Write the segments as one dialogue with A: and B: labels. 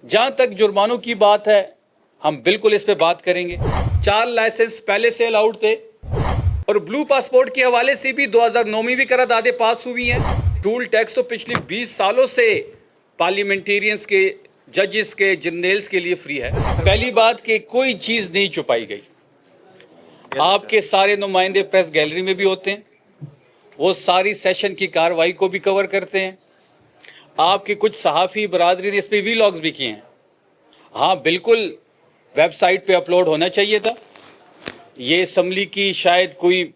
A: जहां तक जुर्मानों की बात है, हम बिल्कुल इस पे बात करेंगे। 4 लाइसेंस पहले से अलाउड थे और ब्लू पासपोर्ट के हवाले से भी 2009 में भी करारदादें पास हुई हैं। टूल टैक्स तो पिछले 20 सालों से पार्लियामेंटेरियंस के, जजेस के, जर्नल्स के लिए फ्री है। पहली बात कि कोई चीज़ नहीं छुपाई गई। आपके सारे नुमाइंदे प्रेस गैलरी में भी होते हैं, वो सारी सेशन की कार्रवाई को भी कवर करते हैं। आपके कुछ सहाफ़ी बरादरी ने इस पर वीलॉग्स भी किए हैं। हाँ, बिल्कुल वेबसाइट पे अपलोड होना चाहिए था। ये असम्बली की शायद कोई,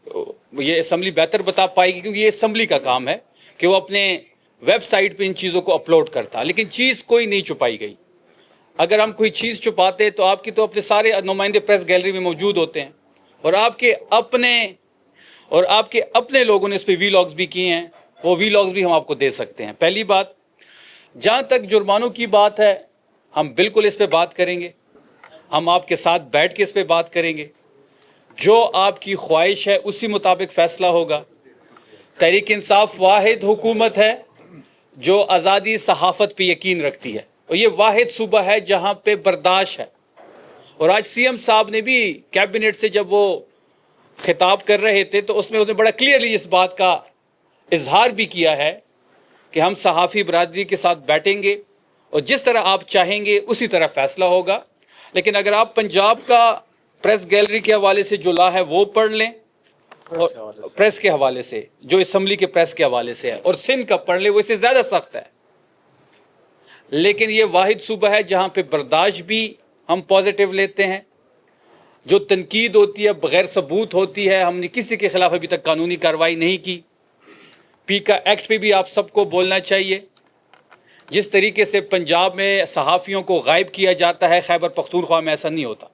A: ये असम्बली बेहतर बता पाएगी, क्योंकि ये असम्बली का काम है कि वो अपने वेबसाइट पे इन चीज़ों को अपलोड करता, लेकिन चीज़ कोई नहीं छुपाई गई। अगर हम कोई चीज़ छुपाते तो आपकी तो अपने सारे नुमाइंदे प्रेस गैलरी में मौजूद होते हैं, और आपके अपने लोगों ने इस पर वीलॉग्स भी किए हैं। वो वीलॉग्स भी हम आपको दे सकते हैं। पहली बात, जहाँ तक जुर्मानों की बात है, हम बिल्कुल इस पे बात करेंगे। हम आपके साथ बैठ के इस पे बात करेंगे। जो आपकी ख्वाहिश है उसी मुताबिक फैसला होगा। तहरीक इंसाफ वाहिद हुकूमत है जो आज़ादी सहाफ़त पे यकीन रखती है, और ये वाहिद सूबा है जहाँ पे बर्दाश्त है। और आज सीएम साहब ने भी कैबिनेट से जब वो खिताब कर रहे थे तो उसमें उसने बड़ा क्लियरली इस बात का इजहार भी किया है कि हम सहाफ़ी बरादरी के साथ बैठेंगे और जिस तरह आप चाहेंगे उसी तरह फैसला होगा। लेकिन अगर आप पंजाब का प्रेस गैलरी के हवाले से जो ला है वो पढ़ लें, और प्रेस के हवाले से जो असम्बली के प्रेस के हवाले से है, और सिंध का पढ़ लें, वो इससे ज़्यादा सख्त है। लेकिन ये वाहिद सूबा है जहाँ पे बर्दाश्त भी हम पॉजिटिव लेते हैं। जो तनकीद होती है बग़ैर सबूत होती है। हमने किसी के खिलाफ अभी तक कानूनी कार्रवाई नहीं की। पीका एक्ट पे भी आप सबको बोलना चाहिए। जिस तरीके से पंजाब में सहाफ़ियों को गायब किया जाता है, खैबर पख्तूनख्वा में ऐसा नहीं होता।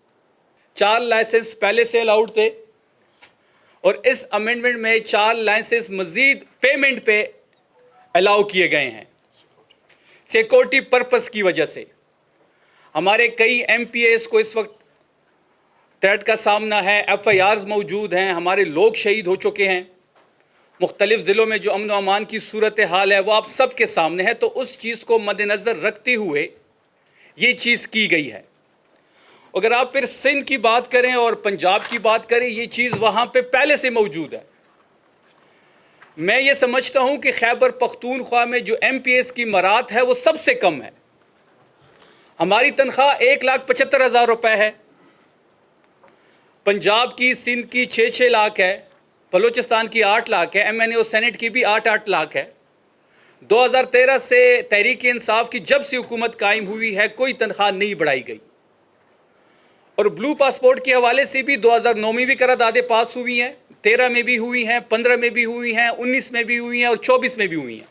A: 4 लाइसेंस पहले से अलाउड थे और इस अमेंडमेंट में 4 लाइसेंस मजीद पेमेंट पे अलाउ किए गए हैं। सिक्योरिटी पर्पस की वजह से हमारे कई MPAs को इस वक्त थ्रेट का सामना है। FIRs मौजूद हैं, हमारे लोग शहीद हो चुके हैं। मुख्तलिफ ज़िलों में जो अमन व अमान की सूरत हाल है वो आप सब के सामने है। तो उस चीज़ को मद्देनज़र रखते हुए ये चीज़ की गई है। अगर आप फिर सिंध की बात करें और पंजाब की बात करें, ये चीज़ वहाँ पे पहले से मौजूद है। मैं ये समझता हूँ कि खैबर पख्तूनख्वा में जो MPAs की मरात है वो सबसे कम है। हमारी तनख्वाह 1,75,000 रुपये है। पंजाब की, सिंध की 6-6 लाख है, बलूचिस्तान की 8 लाख है, MNA और सेनेट की भी 8-8 लाख है। 2013 से तहरीक इंसाफ की जब से हुकूमत कायम हुई है कोई तनख्वाह नहीं बढ़ाई गई। और ब्लू पासपोर्ट के हवाले से भी 2009 में भी करारदादें पास हुई हैं, 13 में भी हुई हैं, 15 में भी हुई हैं, 19 में भी हुई हैं और 24 में भी हुई हैं।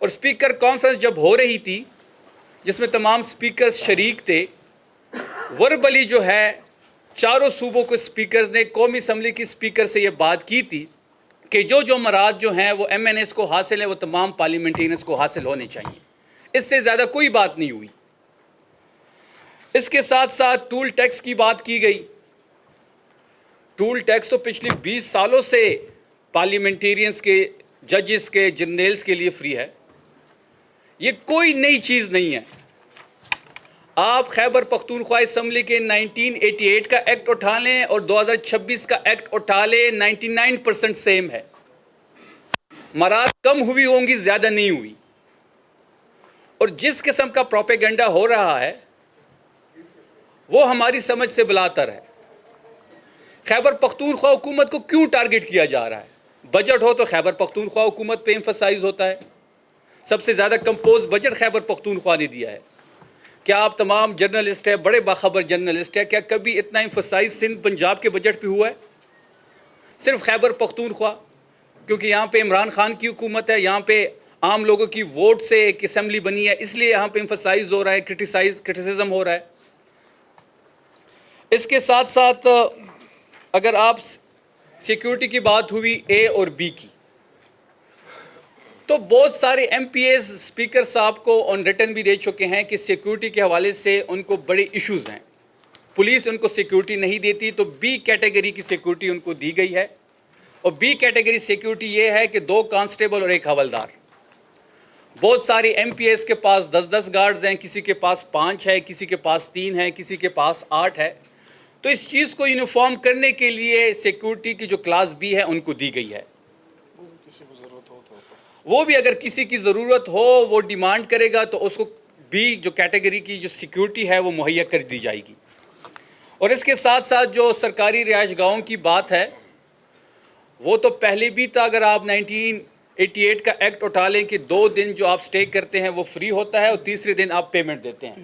A: और स्पीकर कॉन्फ्रेंस जब हो रही थी जिसमें तमाम स्पीकर्स शरीक थे, वर्बली जो है चारों सूबों के स्पीकर्स ने कौमी असम्बली की स्पीकर से ये बात की थी कि जो जो मराद जो हैं वो MNAs को हासिल है वो तमाम पार्लियामेंटेरियंस को हासिल होने चाहिए। इससे ज़्यादा कोई बात नहीं हुई। इसके साथ साथ टूल टैक्स की बात की गई। टूल टैक्स तो पिछले 20 सालों से पार्लियामेंटेरियंस के, जजेस के, जर्नल्स के लिए फ्री है। ये कोई नई चीज़ नहीं है। आप खैबर पख्तूनख्वा असम्बली के 1988 का एक्ट उठा लें और 2026 का एक्ट उठा लें, 99% सेम है। मराद कम हुई होंगी, ज़्यादा नहीं हुई। और जिस किस्म का प्रोपेगेंडा हो रहा है वो हमारी समझ से बिलातर है। खैबर पख्तूनख्वा हुकूमत को क्यों टारगेट किया जा रहा है? बजट हो तो खैबर पख्तूनख्वा हुकूमत पे एम्फसाइज होता है। सबसे ज़्यादा कंपोज बजट खैबर पख्तूनख्वा ने दिया है। क्या आप तमाम जर्नलिस्ट हैं, बड़े बाखबर जर्नलिस्ट हैं, क्या कभी इतना एम्फसाइज सिंध पंजाब के बजट पे हुआ है? सिर्फ खैबर पख्तूनख्वा, क्योंकि यहाँ पे इमरान खान की हुकूमत है, यहाँ पे आम लोगों की वोट से एक असम्बली बनी है, इसलिए यहाँ पे एम्फसाइज हो रहा है, क्रिटिसिज्म हो रहा है। इसके साथ साथ अगर आप सिक्योरिटी की बात हुई A और B की, तो बहुत सारे MPAs स्पीकर साहब को ऑन रिटन भी दे चुके हैं कि सिक्योरिटी के हवाले से उनको बड़े इश्यूज़ हैं। पुलिस उनको सिक्योरिटी नहीं देती, तो B कैटेगरी की सिक्योरिटी उनको दी गई है। और B कैटेगरी सिक्योरिटी ये है कि 2 कांस्टेबल और 1 हवलदार। بہت سارے ایم پی ایس کے پاس 10 گارڈز ہیں, کسی کے پاس 5 ہے, کسی کے پاس 3 ہے, کسی کے پاس 8 ہے. تو اس چیز کو یونیفارم کرنے کے لیے سیکورٹی کی جو کلاس بی ہے ان کو دی گئی ہے. وہ بھی اگر کسی کی ضرورت ہو, وہ ڈیمانڈ کرے گا تو اس کو بھی جو کیٹیگری کی جو سیکورٹی ہے وہ مہیا کر دی جائے گی. اور اس کے ساتھ ساتھ جو سرکاری رہائش گاہوں کی بات ہے وہ تو پہلے بھی تھا. اگر آپ 1988 کا ایکٹ اٹھا لیں کہ 2 دن جو آپ سٹے کرتے ہیں وہ فری ہوتا ہے اور تیسرے دن آپ پیمنٹ دیتے ہیں.